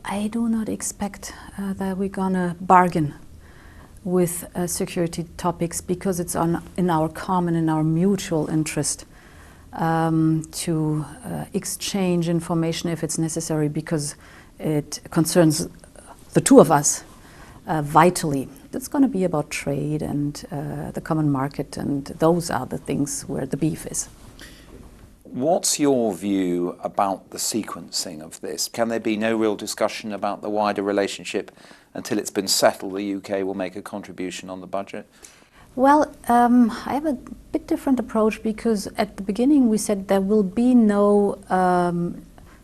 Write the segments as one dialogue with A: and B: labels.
A: I do not expect that we're gonna bargain with security topics, because it's in our common, in our mutual interest to exchange information if it's necessary, because it concerns the two of us vitally. It's going to be about trade and the common market, and those are the things where the beef is.
B: What's your view about the sequencing of this? Can there be no real discussion about the wider relationship until it's been settled the UK will make a contribution on the budget?
A: Well, I have a bit different approach, because at the beginning we said there will be no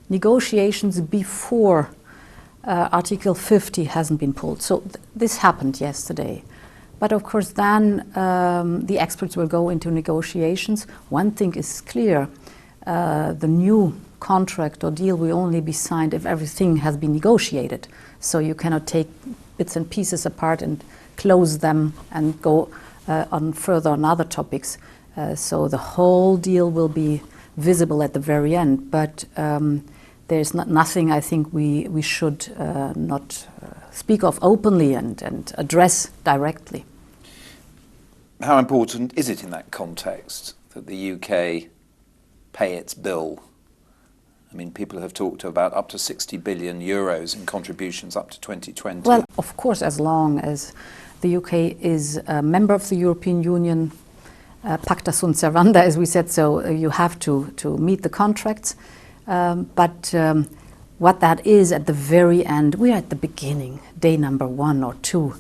A: negotiations before Article 50 hasn't been pulled. So this happened yesterday. But of course then the experts will go into negotiations. One thing is clear, the new contract or deal will only be signed if everything has been negotiated. So you cannot take bits and pieces apart and close them and go on further on other topics. So the whole deal will be visible at the very end. But there's nothing I think we should not speak of openly and address directly.
B: How important is it in that context that the UK pay its bill? I mean, people have talked about up to 60 billion euros in contributions up to 2020.
A: Well, of course, as long as the UK is a member of the European Union, pacta sunt servanda, as we said, so you have to meet the contracts. But what that is at the very end, we are at the beginning, day number 1 or 2,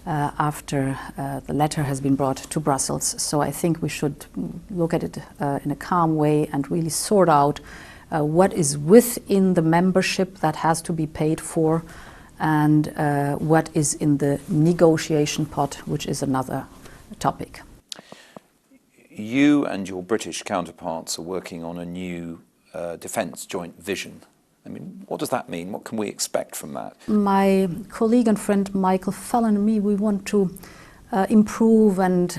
A: after the letter has been brought to Brussels. So I think we should look at it in a calm way and really sort out what is within the membership that has to be paid for, and what is in the negotiation pot, which is another topic.
B: You and your British counterparts are working on a new defence joint vision. I mean, what does that mean? What can we expect from that?
A: My colleague and friend Michael Fallon and me, we want to improve and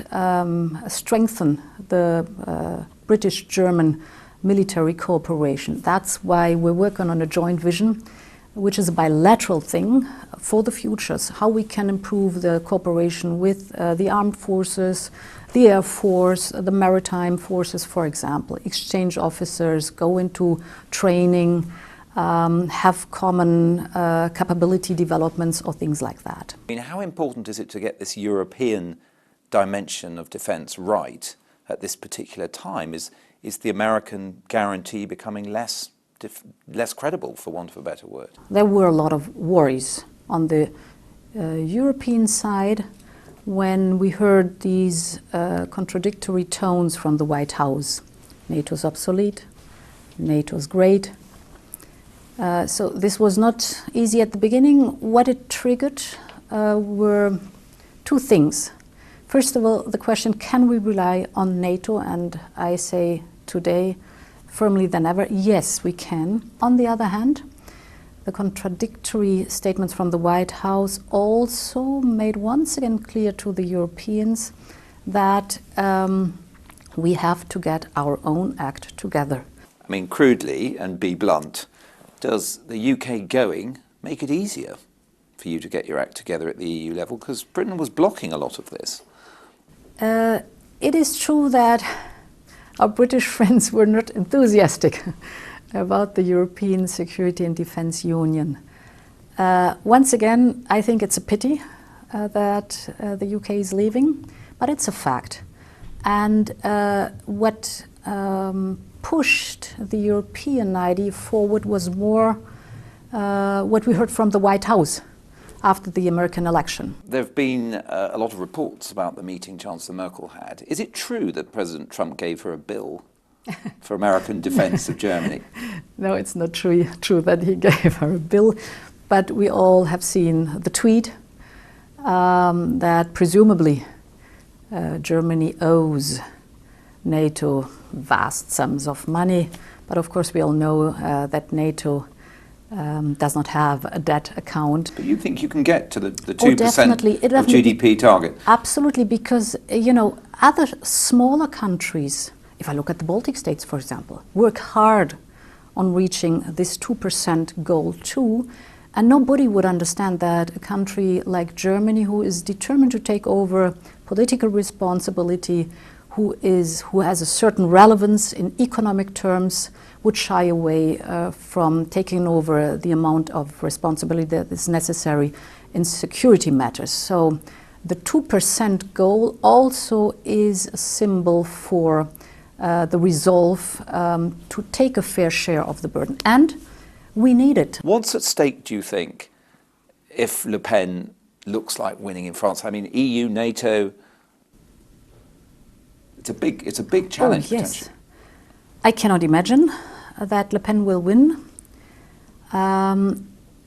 A: strengthen the British-German military cooperation. That's why we're working on a joint vision, which is a bilateral thing for the futures, how we can improve the cooperation with the armed forces, the Air Force, the maritime forces, for example, exchange officers, go into training, have common capability developments or things like that.
B: I mean, how important is it to get this European dimension of defence right at this particular time? Is the American guarantee becoming less credible, for want of a better word?
A: There were a lot of worries on the European side when we heard these contradictory tones from the White House. NATO's obsolete, NATO's great. So this was not easy at the beginning. What it triggered were two things. First of all, the question, can we rely on NATO? And I say today, firmly than ever, yes, we can. On the other hand, the contradictory statements from the White House also made once again clear to the Europeans that we have to get our own act together.
B: I mean, crudely, and be blunt, does the UK going make it easier for you to get your act together at the EU level? Because Britain was blocking a lot of this.
A: It is true that our British friends were not enthusiastic about the European Security and Defence Union. Once again, I think it's a pity that the UK is leaving, but it's a fact. And what pushed the European idea forward was more what we heard from the White House after the American election.
B: There have been a lot of reports about the meeting Chancellor Merkel had. Is it true that President Trump gave her a bill for American defence of Germany?
A: No, it's not true that he gave her a bill, but we all have seen the tweet that presumably Germany owes NATO vast sums of money, but of course we all know that NATO does not have a debt account.
B: But you think you can get to the 2%
A: of
B: GDP target?
A: Absolutely, because other smaller countries, if I look at the Baltic states, for example, work hard on reaching this 2% goal too, And nobody would understand that a country like Germany, who is determined to take over political responsibility, who has a certain relevance in economic terms, would shy away from taking over the amount of responsibility that is necessary in security matters. So the 2% goal also is a symbol for the resolve to take a fair share of the burden. And we need it.
B: What's at stake, do you think, if Le Pen looks like winning in France? I mean, EU, NATO, it's a big challenge.
A: Oh, yes. I cannot imagine that Le Pen will win,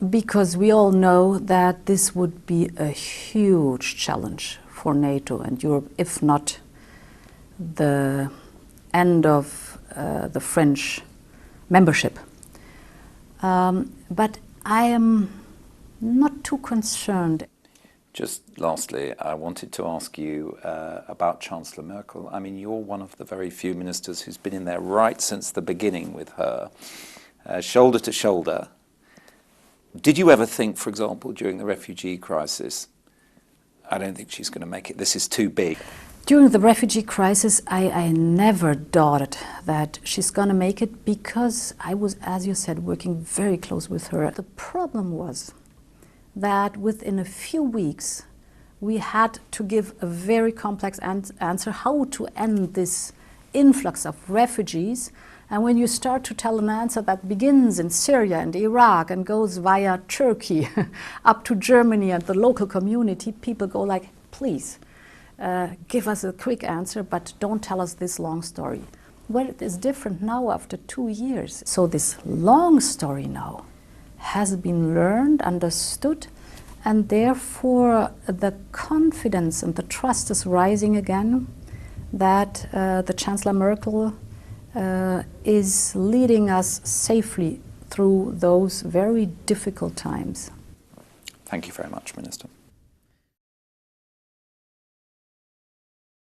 A: because we all know that this would be a huge challenge for NATO and Europe, if not the end of the French membership. But I am not too concerned.
B: Just lastly, I wanted to ask you about Chancellor Merkel. I mean, you're one of the very few ministers who's been in there right since the beginning with her, shoulder to shoulder. Did you ever think, for example, during the refugee crisis, I don't think she's going to make it, this is too big?
A: During the refugee crisis, I never doubted that she's going to make it, because I was, as you said, working very close with her. The problem was that within a few weeks, we had to give a very complex answer how to end this influx of refugees. And when you start to tell an answer that begins in Syria and Iraq and goes via Turkey up to Germany and the local community, people go like, please, give us a quick answer, but don't tell us this long story. Well, it is different now after 2 years. So this long story now has been learned, understood, and therefore the confidence and the trust is rising again that the Chancellor Merkel is leading us safely through those very difficult times.
B: Thank you very much, Minister.